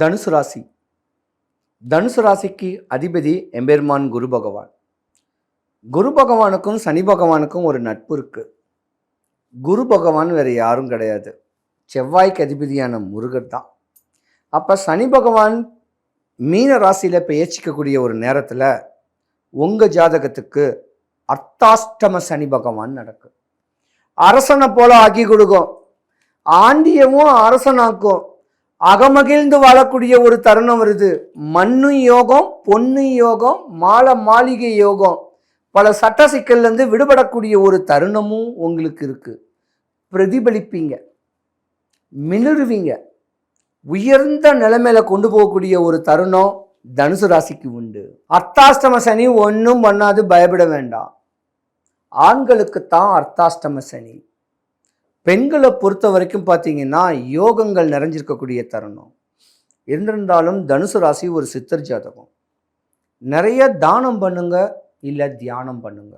தனுசு ராசி. தனுசு ராசிக்கு அதிபதி எம்பெருமான் குரு பகவான். குரு பகவானுக்கும் சனி பகவானுக்கும் ஒரு நட்பு இருக்கு. குரு பகவான் வேற யாரும் கிடையாது, செவ்வாய்க்கு அதிபதியான முருகர் தான். அப்ப சனி பகவான் மீன ராசியில பெயர்ச்சிக்கக்கூடிய ஒரு நேரத்துல உங்க ஜாதகத்துக்கு அர்த்தாஷ்டம சனி பகவான் நடக்கும். அரசனை போல ஆக்கி கொடுக்கும், ஆண்டியவும் அரசனாக்கும், அகமகிழ்ந்து வாழக்கூடிய ஒரு தருணம் வருது. மண்ணு யோகம், பொண்ணு யோகம், மாளிகை யோகம், பல சட்ட சிக்கல்லேருந்து விடுபடக்கூடிய ஒரு தருணமும் உங்களுக்கு இருக்கு. பிரதிபலிப்பீங்க, மிளறுவீங்க, உயர்ந்த நிலைமையில கொண்டு போகக்கூடிய ஒரு தருணம் தனுசு ராசிக்கு உண்டு. அர்த்தாஷ்டம சனி ஒன்றும் பண்ணாது, பயப்பட வேண்டாம். ஆண்களுக்குத்தான் அர்த்தாஷ்டம சனி. பெண்களை பொறுத்த வரைக்கும் பார்த்தீங்கன்னா யோகங்கள் நிறைஞ்சிருக்கக்கூடிய தருணம். இருந்திருந்தாலும் தனுசு ராசி ஒரு சித்தர் ஜாதகம். நிறைய தானம் பண்ணுங்க, இல்லை தியானம் பண்ணுங்க.